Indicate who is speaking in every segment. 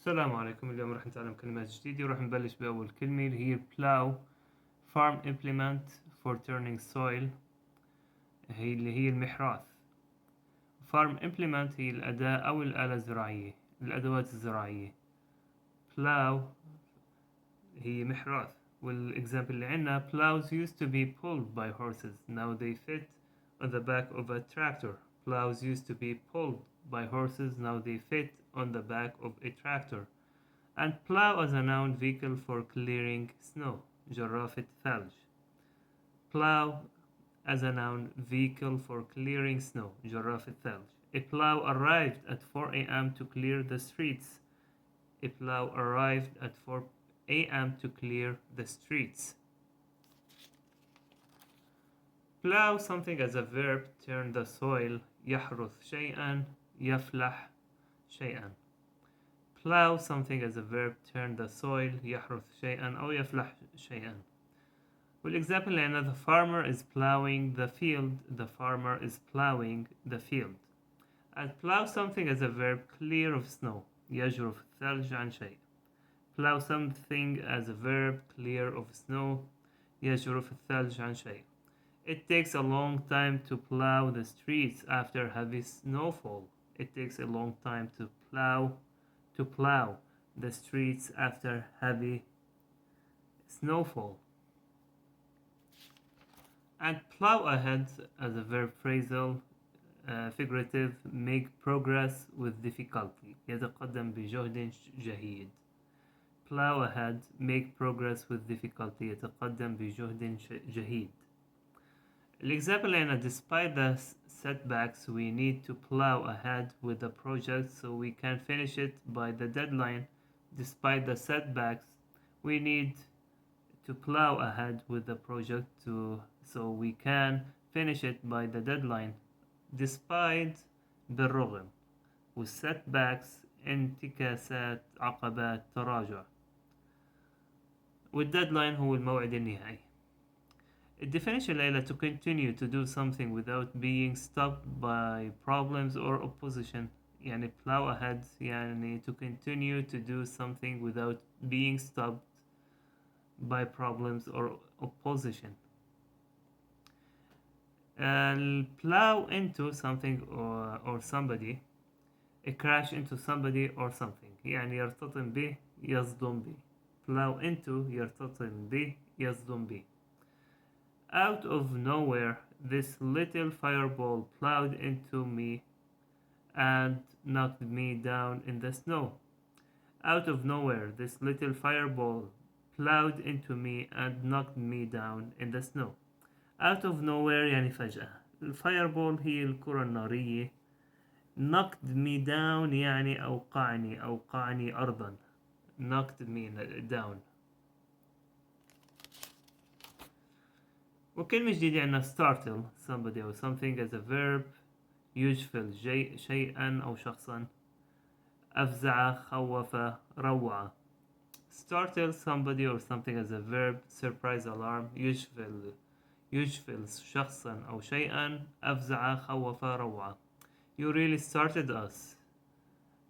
Speaker 1: السلام عليكم. اليوم راح نتعلم كلمات جديدة وراح نبلش بأول كلمة اللي هي plow. farm implement for turning soil، هي المحراث. farm implement هي الأداة أو الآلة الزراعية، الأدوات الزراعية. plow هي محراث. والإكزامبل اللي عنا plows used to be pulled by horses, now they fit on the back of a tractor. Plows used to be pulled by horses, now they fit on the back of a tractor. And plow as a noun, vehicle for clearing snow. جرافة ثلج. plow as a noun, vehicle for clearing snow. جرافة ثلج. A plow arrived at 4 a.m. to clear the streets. A plow arrived at 4 a.m. to clear the streets. plow something as a verb, turn the soil. يحرث شيئا، يفلح شيئا. plow something as a verb, turn the soil. يحرث شيئا أو يفلح شيئا. والexample لأن the farmer is plowing the field. The farmer is plowing the field. And plow something as a verb, clear of snow. يجرف الثلج عن شيء. plow something as a verb, clear of snow. يجرف الثلج عن شيء. It takes a long time to plow the streets after heavy snowfall. It takes a long time to plow the streets after heavy snowfall. And plow ahead as a verb phrasal, figurative, make progress with difficulty. يتقدم بجهد جهيد. plow ahead, make progress with difficulty. يتقدم بجهد جهيد. Example هنا, despite the setbacks, we need to plow ahead with the project so we can finish it by the deadline. Despite the setbacks, we need to plow ahead with the project so we can finish it by the deadline. Despite بالرغم. والsetbacks انتكاسات، عقبات، تراجع. والdeadline هو الموعد النهائي. الدefinition ليلة to continue to do something without being stopped by problems or opposition. يعني plow ahead يعني to continue to do something without being stopped by problems or opposition. Plow into something or somebody. crash into somebody or something يعني يرتطم به، يصدم به. plow into يرتطم به، يصدم به. Out of nowhere, this little fireball plowed into me and knocked me down in the snow. Out of nowhere, this little fireball plowed into me and knocked me down in the snow. Out of nowhere يعني فجأة. الفايربول هي الكرة النارية. knocked me down يعني أوقعني أرضا. knocked me down. وكلمة جديدة عندنا startle, somebody or something as a verb, يجفل شيئا أو شخصا. أفزع، خوف، روع. startle somebody or something as a verb, surprise, alarm. يجفل شخصا أو شيئا. أفزع، خوف، روع. You really started us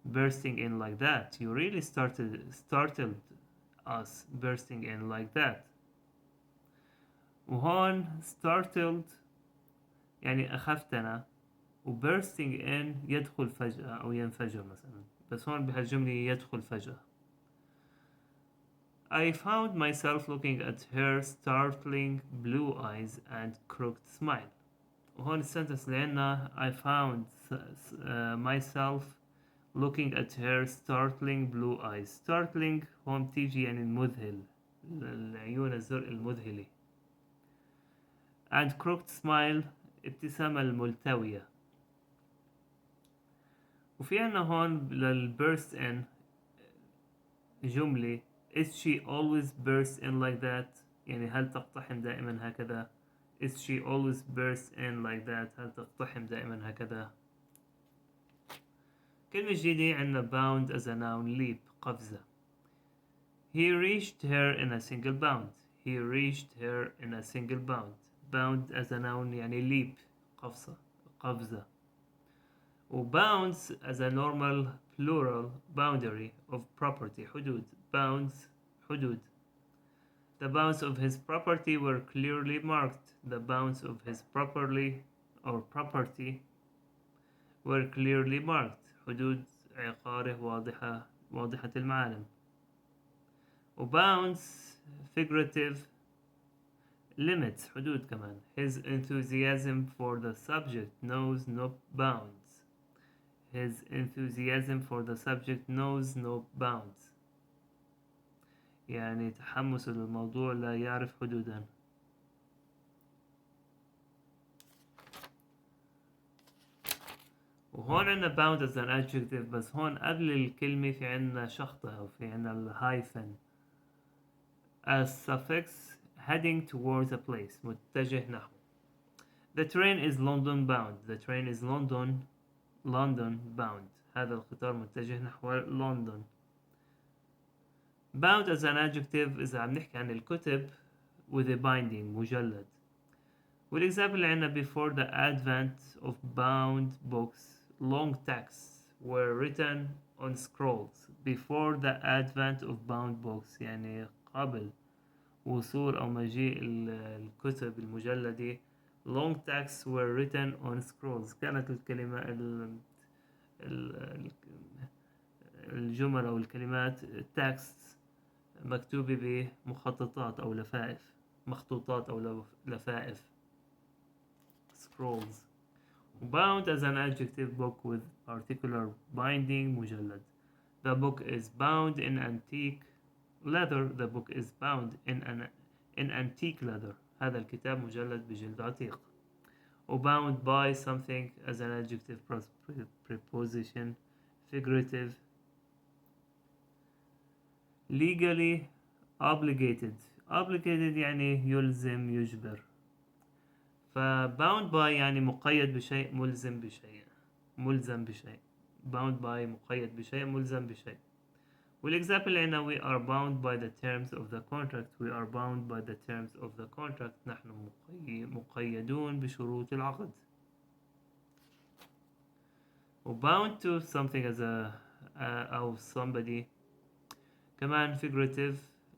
Speaker 1: bursting in like that. You really startled us bursting in like that. وهون startled يعني أخفتنا، و bursting in يدخل فجأة أو ينفجر مثلا، بس هون بهالجملة يدخل فجأة. I found myself looking at her startling blue eyes and crooked smile. وهون السنتنس اللي عنا I found myself looking at her startling blue eyes. startling هون بتيجي يعني المذهل، العيون الزرق المذهلة. and crooked smile ابتسامة الملتوية. وفي عنا هون للburst in جملة is she always burst in like that يعني هل تقتحم دائما هكذا. is she always burst in like that هل تقتحم دائما هكذا. كلمة جديدة عنا bound as a noun, leap، قفزة. he reached her in a single bound. he reached her in a single bound. bound as a noun يعني leap، قفزة. و bounce as a normal plural boundary of property حدود bounds حدود. The bounds of his property were clearly marked. The bounds of his property were clearly marked. حدود عقاره واضحة المعالم. وbounds figurative limits حدود كمان. His enthusiasm for the subject knows no bounds. His enthusiasm for the subject knows no bounds. يعني تحمسه للموضوع لا يعرف حدودا. وهون عندنا bound as an adjective بس هون قبل الكلمة في عندنا شخطة أو في عندنا الهايفن as suffix heading towards a place متجه نحو. The train is London bound. The train is London bound. هذا القطار متجه نحو لندن. Bound as an adjective إذا عم نحكي عن الكتب with a binding مجلد. والexample عندنا before the advent of bound books long texts were written on scrolls. Before the advent of bound books يعني قبل وصول أو مجيء الكتب المجلدة long texts were written on scrolls. كانت الكلمة الجمل أو الكلمات text مكتوبة بمخططات أو لفائف مخطوطات أو لفائف scrolls. Bound as an adjective book with particular binding مجلد. The book is bound in antique leather. The book is bound in antique leather. هذا الكتاب مجلد بجلد عتيق. Bound by something as an adjective preposition figurative. Legally obligated يعني يلزم يجبر. فbound by يعني مقيد بشيء ملزم بشيء. bound by مقيد بشيء ملزم بشيء. والexample هنا we are bound by the terms of the contract. We are bound by the terms of the contract. نحن مقيدون بشروط العقد. bound to something as a أو somebody كمان figurative.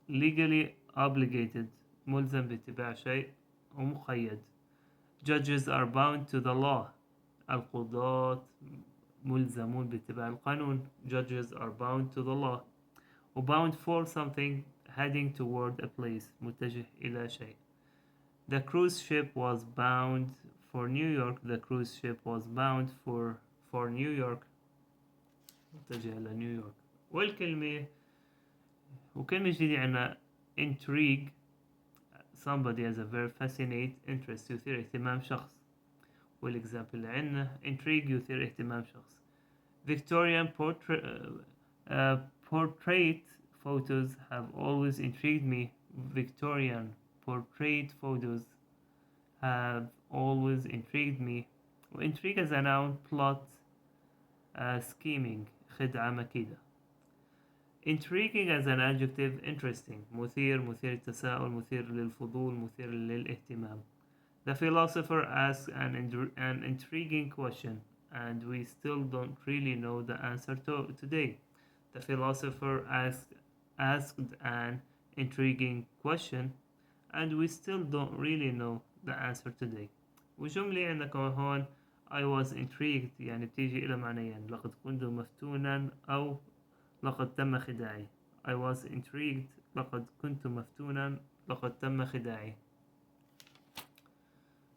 Speaker 1: legally obligated ملزم باتباع شيء ومقيد. Judges are bound to the law. القضاة ملزمون باتباع القانون. Judges are bound to the law. bound for something heading toward a place متجه إلى شيء. The cruise ship was bound for New York. The cruise ship was bound for New York متجه إلى نيويورك. وكلمة جديدة عنا intrigue somebody as a verb fascinate interest يثير اهتمام شخص. والexample اللي عنا intrigue يثير اهتمام شخص. Victorian portrait photos have always intrigued me. Victorian portrait photos have always intrigued me. intrigue as a noun plot scheming خدعة مكيدة. Intriguing as an adjective interesting مثير التساؤل مثير للفضول مثير للاهتمام. The philosopher asks an intriguing question and we still don't really know the answer today. The philosopher asked an intriguing question and we still don't really know the answer today. وجملة عندك هون I was intrigued يعني بتيجي إلى معنيين لقد كنت مفتونا أو لقد تم خداعي. I was intrigued لقد كنت مفتونا لقد تم خداعي.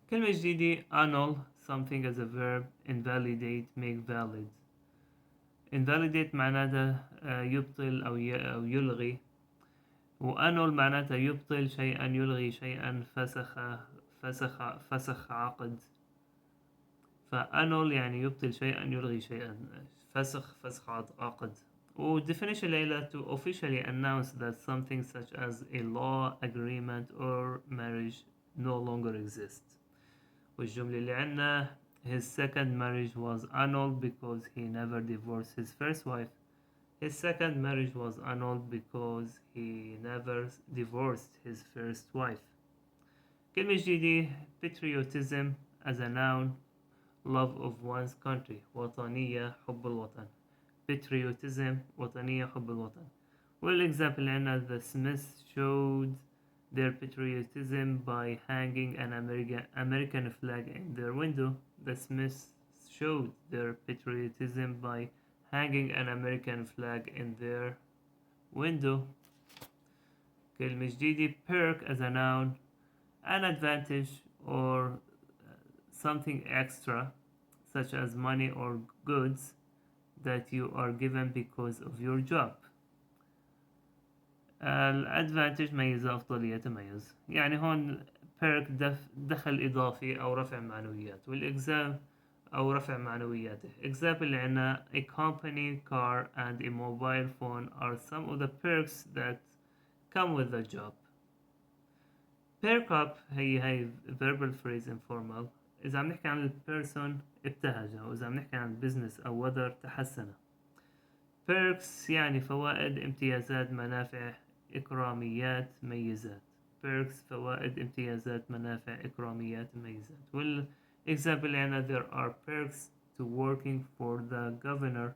Speaker 1: كلمة جديدة annul something as a verb invalidate make valid. invalidate معناتها يبطل أو يلغي. annul معناتها يبطل شيئا يلغي شيئا فسخ عقد. annul يعني يبطل شيئا يلغي شيئا فسخ عقد. definition ليلة to officially announce that something such as a law, agreement or marriage no longer exists. والجملة اللي عنا his second marriage was annulled because he never divorced his first wife. His second marriage was annulled because he never divorced his first wife. كلمة جديدة patriotism as a noun love of one's country وطنية حب الوطن. patriotism وطنية حب الوطن. والexample اللي عنا the Smiths showed their patriotism by hanging an American flag in their window. The Smiths showed their patriotism by hanging an American flag in their window. كلمة جديدة perk as a noun, an advantage or something extra such as money or goods that you are given because of your job. الادفانتج ميزة أفضلية تميز، يعني هون perk دخل إضافي أو رفع معنويات، والإكزام أو رفع معنوياته. example اللي عنا a company car and a mobile phone are some of the perks that come with the job. perk up هي verbal phrase informal إذا عم نحكي عن البيرسون ابتهج، وإذا عم نحكي عن البزنس أو weather تحسن. perks يعني فوائد، امتيازات، منافع، إكراميات، ميزات. perks فوائد، امتيازات، منافع، إكراميات، ميزات. والexample يعني there are perks to working for the governor.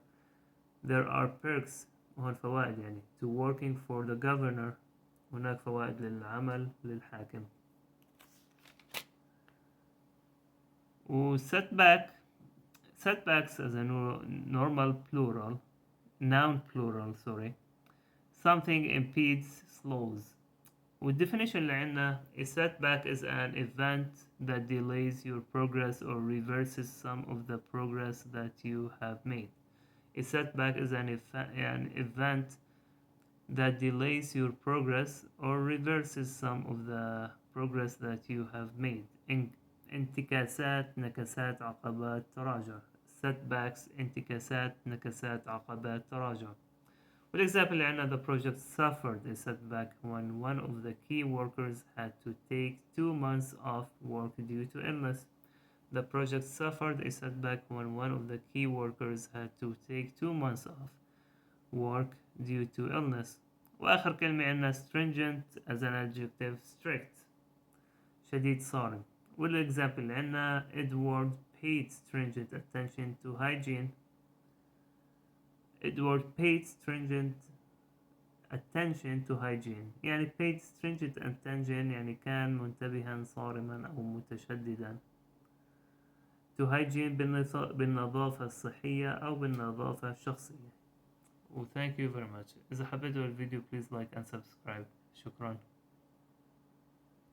Speaker 1: there are perks وهون فوائد يعني to working for the governor. هناك فوائد للعمل للحاكم. و setbacks as a normal plural noun plural sorry something impedes slows. والdefinition اللي عنا a setback is an event that delays your progress or reverses some of the progress that you have made. A setback is an event that delays your progress or reverses some of the progress that you have made. انتكاسات، نكسات، عقبات، تراجع. setbacks انتكاسات، نكسات، عقبات، تراجع. والexample اللي عنا the project suffered a setback when one of the key workers had to take 2 months off work due to illness. The project suffered a setback when one of the key workers had to take 2 months off work due to illness. وآخر كلمة عنا stringent as an adjective strict شديد صارم. والexample اللي عنا Edward paid stringent attention to hygiene. Edward paid stringent attention to hygiene يعني paid stringent attention يعني كان منتبها صارما أو متشددا to hygiene بالنظافة الصحية أو بالنظافة الشخصية. و thank you very much. إذا حبيتوا الفيديو please like and subscribe. شكرا.